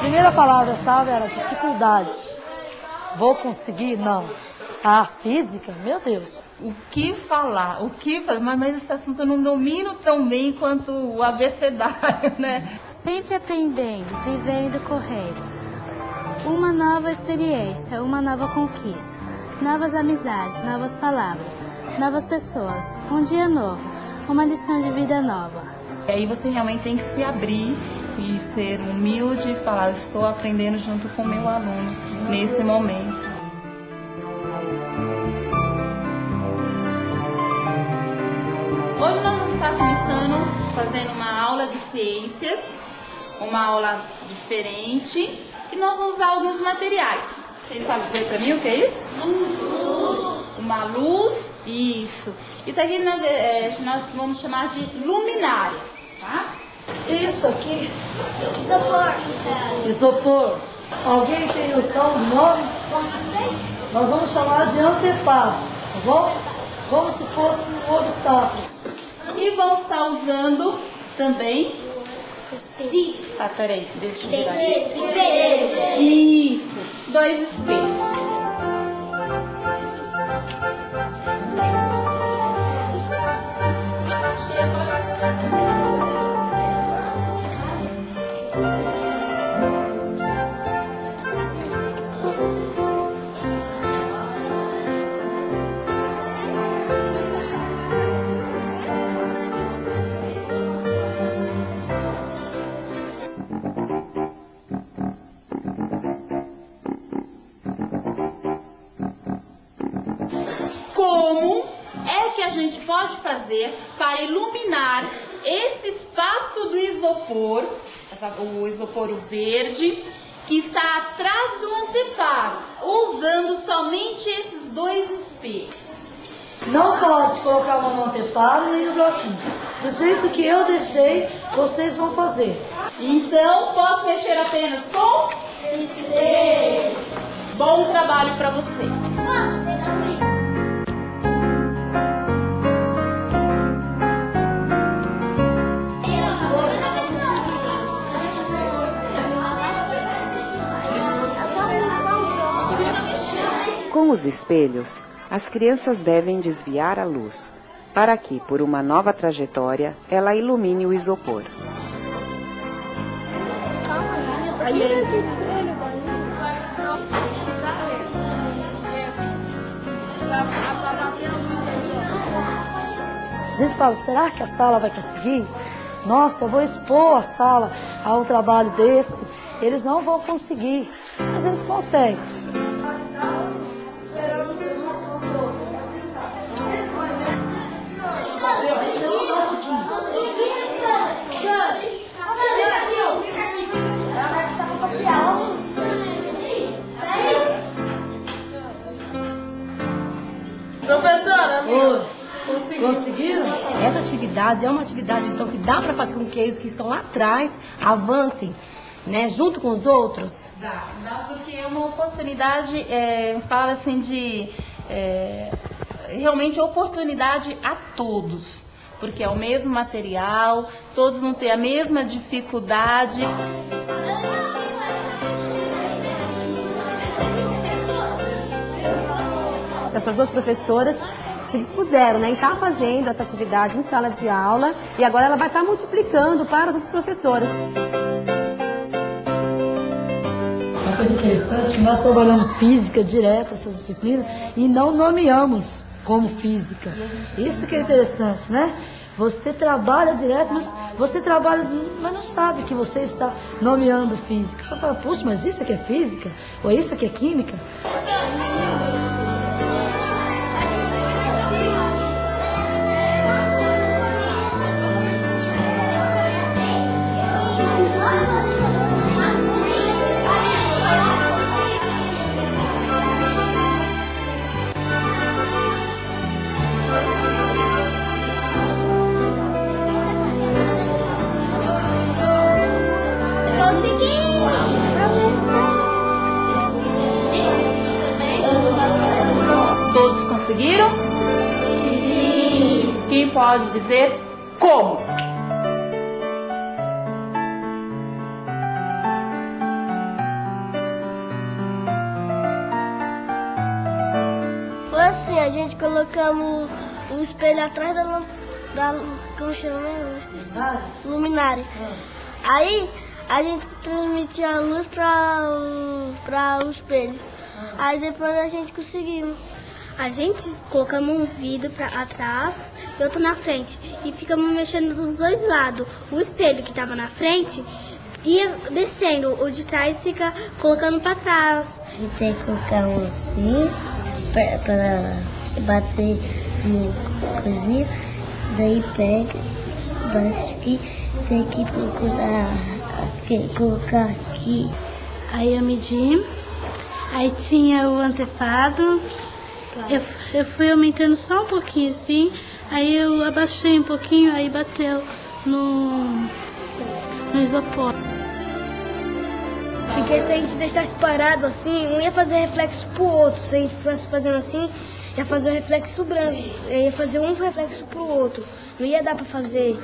primeira palavra-chave era dificuldade. Vou conseguir? Não. A física? Meu Deus. O que falar? Mas esse assunto eu não domino tão bem quanto o abecedário, né? Sempre aprendendo, vivendo, correndo. Uma nova experiência, uma nova conquista. Novas amizades, novas palavras, novas pessoas. Um dia novo, uma lição de vida nova. E aí você realmente tem que se abrir e ser humilde e falar, estou aprendendo junto com o meu aluno nesse momento. Hoje nós vamos estar começando fazendo uma aula de ciências, uma aula diferente, e nós vamos usar alguns materiais. Quem sabe dizer para mim o que é isso? Uma luz, isso. Isso aqui nós vamos chamar de luminária, tá? Isso aqui. Isopor. Alguém tem noção do nome? Nós vamos chamar de anteparo, tá bom? Como se fosse um obstáculo. E vamos estar usando também... Espelho. Ah, peraí, deixa eu virar aqui. Isso, 2 espelhos. Como é que a gente pode fazer para iluminar esse espaço do isopor, o isopor verde, que está atrás do anteparo, usando somente esses 2 espelhos? Não pode colocar uma no anteparo nem no bloquinho. Do jeito que eu deixei, vocês vão fazer. Então, posso mexer apenas com? Espelho. Bom trabalho para você. Com os espelhos, as crianças devem desviar a luz, para que, por uma nova trajetória, ela ilumine o isopor. A gente fala, será que a sala vai conseguir? Nossa, eu vou expor a sala a um trabalho desse. Eles não vão conseguir, mas eles conseguem. Professora, conseguiram? Essa atividade é uma atividade então que dá para fazer com que eles que estão lá atrás avancem, né, junto com os outros. Dá porque é uma oportunidade, fala assim de realmente oportunidade a todos, porque é o mesmo material, todos vão ter a mesma dificuldade. Essas 2 professoras se dispuseram, né, em estar fazendo essa atividade em sala de aula e agora ela vai estar multiplicando para as outras professoras. Uma coisa interessante é que nós trabalhamos física direto, essa disciplina, e não nomeamos como física. Isso que é interessante, né? Você trabalha direto, mas você trabalha, mas não sabe que você está nomeando física. Você fala, puxa, mas isso aqui é física? Ou isso aqui é química? Todos conseguiram? Sim. Quem pode dizer como? a gente colocamos o espelho atrás da como chama? Luminária. Aí a gente transmitia a luz para o espelho. Aí depois a gente conseguiu. A gente colocamos um vidro atrás e outro na frente. E ficamos mexendo dos dois lados. O espelho que estava na frente ia descendo, o de trás fica colocando para trás. A gente tem que colocar um assim para bater no coisinha. Daí pega, bate aqui, tem que colocar aqui. Aí eu medi, aí tinha o antefado, eu fui aumentando só um pouquinho assim, aí eu abaixei um pouquinho, aí bateu no isopor. Porque se a gente deixasse parado assim, um ia fazer reflexo pro outro. Se a gente fosse fazendo assim, ia fazer o reflexo branco. Ia fazer um reflexo pro outro. Não ia dar pra fazer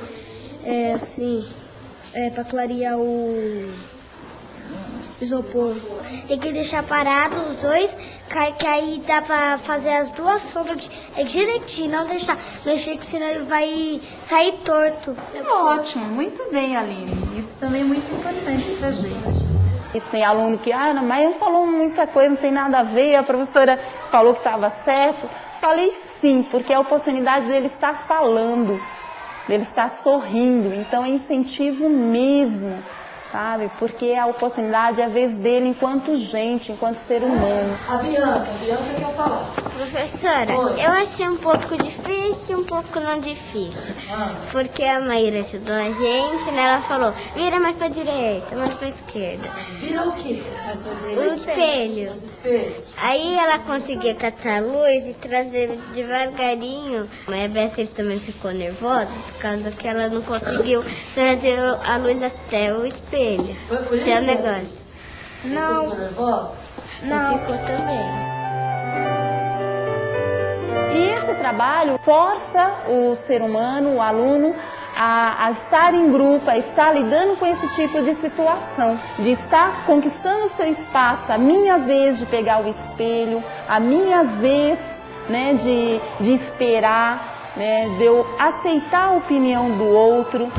assim, pra clarear o isopor. Tem que deixar parado os dois, que aí dá pra fazer as duas sombras direitinho, não deixar mexer, que senão vai sair torto. Ótimo, muito bem, Aline. Isso também é muito importante pra gente. E tem aluno que, mas não falou muita coisa, não tem nada a ver, a professora falou que estava certo. Falei sim, porque é a oportunidade dele estar falando, dele estar sorrindo, então é incentivo mesmo, sabe? Porque a oportunidade é a vez dele enquanto gente, enquanto ser humano. A Bianca quer falar. Professora, Oi. eu achei um pouco difícil e um pouco não difícil. Porque a Maíra ajudou a gente, né? Ela falou, vira mais pra direita, mais pra esquerda. Vira o quê? Mais pra direita? O espelho. Os espelhos. Aí ela conseguia catar a luz e trazer devagarinho. Mas a Beatriz também ficou nervosa por causa que ela não conseguiu trazer a luz até o espelho. Foi por isso? Até o negócio. Você ficou nervosa? Não. Ficou também. E esse trabalho força o ser humano, o aluno, a estar em grupo, a estar lidando com esse tipo de situação, de estar conquistando o seu espaço, a minha vez de pegar o espelho, a minha vez, né, de esperar, né, de eu aceitar a opinião do outro.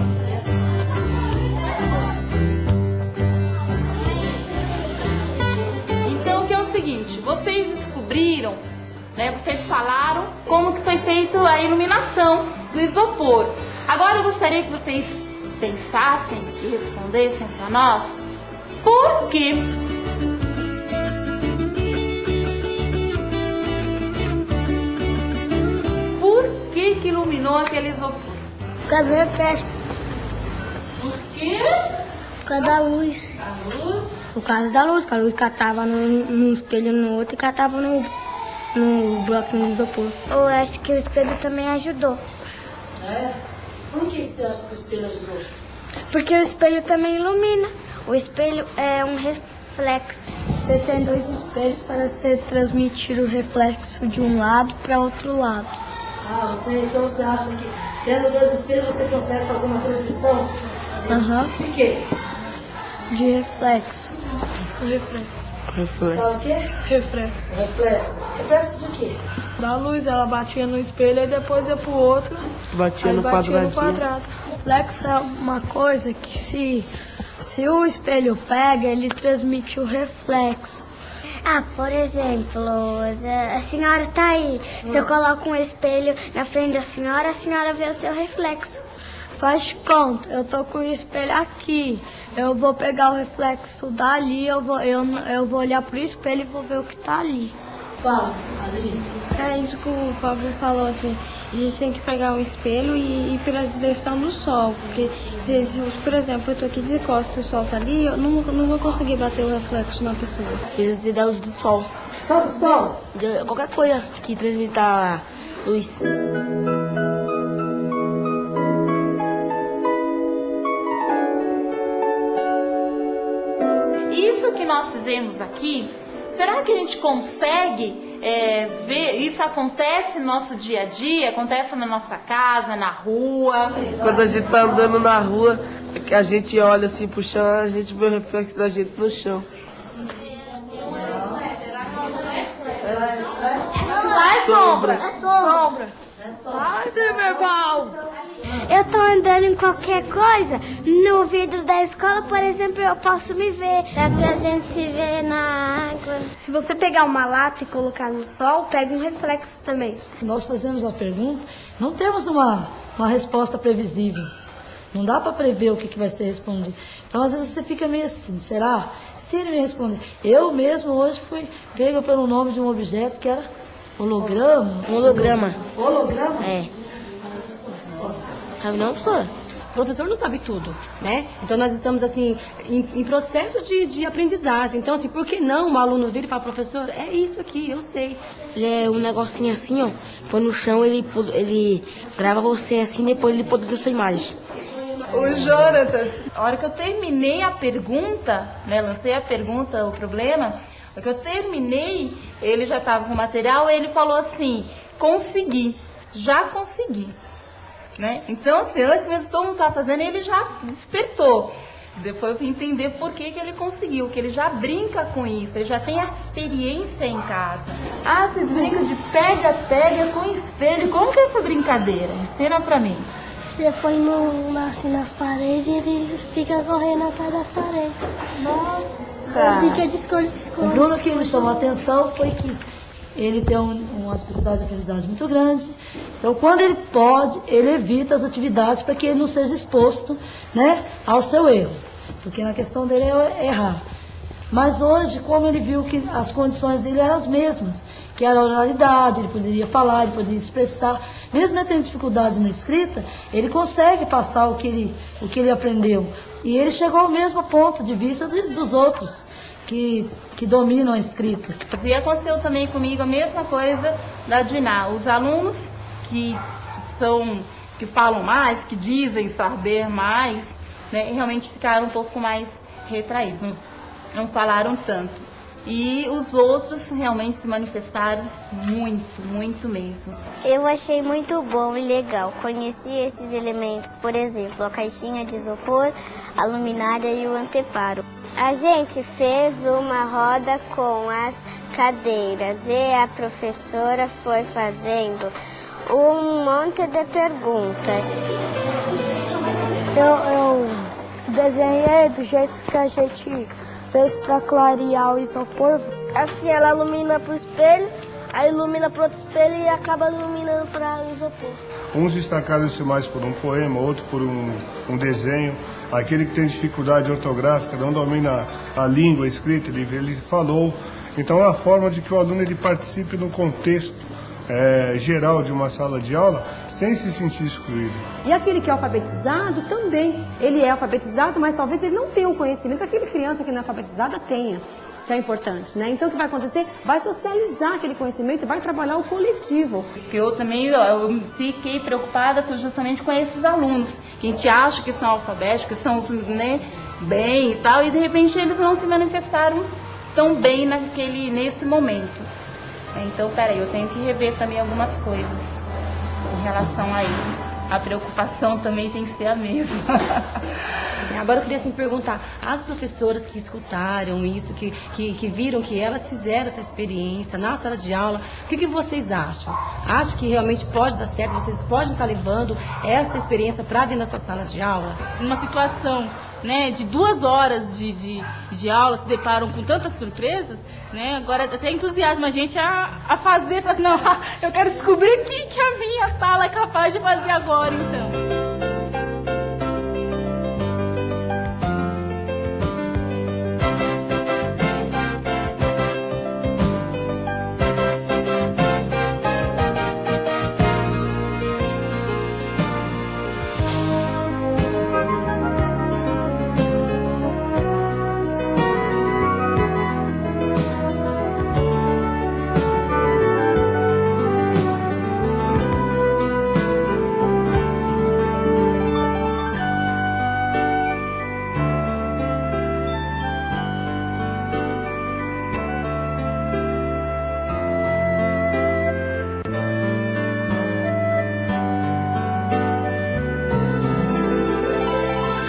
Então, o que é o seguinte, vocês descobriram, né, vocês falaram como que foi feita a iluminação do isopor. Agora eu gostaria que vocês pensassem e respondessem para nós por quê. Por que iluminou aquele isopor? Por causa do reflexo, Por quê? por causa da luz. A luz. Por causa da luz, que a luz catava num espelho no outro e catava no bloquinho do isopor. Eu acho que o espelho também ajudou. É? Por que você acha que o espelho ajudou? Porque o espelho também ilumina. O espelho é um reflexo. Você tem dois espelhos para você transmitir o reflexo de um lado para outro lado. Então você acha que tendo dois espelhos você consegue fazer uma transmissão? De quê? De reflexo. Sabe o quê? Reflexo. Reflexo. Reflexo de quê? Da luz, ela batia no espelho e depois ia pro outro. Batia no quadradinho. Reflexo é uma coisa que se o espelho pega, ele transmite o reflexo. Por exemplo, a senhora tá aí. Se eu coloco um espelho na frente da senhora, a senhora vê o seu reflexo. Faz de conta, eu tô com o espelho aqui. Eu vou pegar o reflexo dali, eu vou olhar pro espelho e vou ver o que tá ali. Fala, ali. É isso que o Pablo falou, assim, a gente tem que pegar um espelho e ir pela direção do sol, porque se por exemplo, eu tô aqui de costas e o sol tá ali, eu não vou conseguir bater o reflexo na pessoa. Precisa da luz do sol. Só do sol? Qualquer coisa que transmita luz. Isso que nós fizemos aqui, será que a gente consegue ver? Isso acontece no nosso dia a dia, acontece na nossa casa, na rua. Quando a gente tá andando na rua, a gente olha assim pro chão, a gente vê o reflexo da gente no chão. Faz sombra. É sombra. Ai, Demerval. Eu tô andando em qualquer coisa, no vidro da escola, por exemplo, eu posso me ver. Dá pra gente se ver na água. Se você pegar uma lata e colocar no sol, pega um reflexo também. Nós fazemos uma pergunta, não temos uma resposta previsível. Não dá para prever o que vai ser respondido. Então, às vezes, você fica meio assim, será? Se ele me responder. Eu mesmo hoje fui pego pelo nome de um objeto que era holograma. Holograma. Holograma? É. Sabe não, professora? O professor não sabe tudo, né? Então nós estamos assim em processo de aprendizagem. Então assim, por que não um aluno vir e falar, professor, é isso aqui, eu sei. É um negocinho assim, ó. Põe no chão, ele grava você assim, depois ele pode dar sua imagem. O Jonathan, a hora que eu terminei a pergunta, né, lancei a pergunta, o problema, a hora que eu terminei, ele já estava com o material, ele falou assim, consegui, já consegui, né? Então, assim, antes mesmo todo mundo estava fazendo, ele já despertou. Depois eu fui entender por que ele conseguiu, que ele já brinca com isso, ele já tem essa experiência em casa. Ah, vocês brincam de pega-pega com espelho, como que é essa brincadeira? Ensina pra mim. Você põe assim nas paredes e ele fica correndo atrás das paredes. Nossa! Fica de esconde-esconde. O Bruno, que me chamou a atenção foi que ele tem uma dificuldade de aprendizagem muito grande. Então, quando ele pode, ele evita as atividades para que ele não seja exposto, né, ao seu erro. Porque na questão dele é errar. Mas hoje, como ele viu que as condições dele eram as mesmas, que era a oralidade, ele poderia falar, ele poderia expressar, mesmo ele tendo dificuldade na escrita, ele consegue passar o que ele aprendeu. E ele chegou ao mesmo ponto de vista dos outros que dominam a escrita. E aconteceu também comigo a mesma coisa da Diná. Os alunos que falam mais, que dizem saber mais, né, realmente ficaram um pouco mais retraídos, não falaram tanto. E os outros realmente se manifestaram muito, muito mesmo. Eu achei muito bom e legal. Conheci esses elementos, por exemplo, a caixinha de isopor, a luminária e o anteparo. A gente fez uma roda com as cadeiras e a professora foi fazendo um monte de perguntas. Eu desenhei do jeito que a gente fez para clarear o isopor. Assim, ela ilumina para o espelho, aí ilumina para outro espelho e acaba iluminando para o isopor. Uns destacaram-se mais por um poema, outro por um desenho. Aquele que tem dificuldade ortográfica, não domina a língua a escrita, ele falou. Então é a forma de que o aluno ele participe no contexto geral de uma sala de aula, sem se sentir excluído. E aquele que é alfabetizado também, ele é alfabetizado, mas talvez ele não tenha o conhecimento que aquele criança que não é alfabetizada tenha, que é importante, né? Então o que vai acontecer? Vai socializar aquele conhecimento e vai trabalhar o coletivo. Eu também eu fiquei preocupada justamente com esses alunos, que a gente acha que são alfabéticos, que são, né, bem e tal, e de repente eles não se manifestaram tão bem nesse momento. Então, peraí, eu tenho que rever também algumas coisas em relação a eles. A preocupação também tem que ser a mesma. Agora eu queria assim, perguntar, as professoras que escutaram isso, que viram que elas fizeram essa experiência na sala de aula, o que vocês acham? Acham que realmente pode dar certo? Vocês podem estar levando essa experiência para dentro da sua sala de aula? Numa situação, né, de 2 horas de aula, se deparam com tantas surpresas, né? Agora até entusiasma a gente a fazer, não, eu quero descobrir o que a minha sala é capaz de fazer agora, então.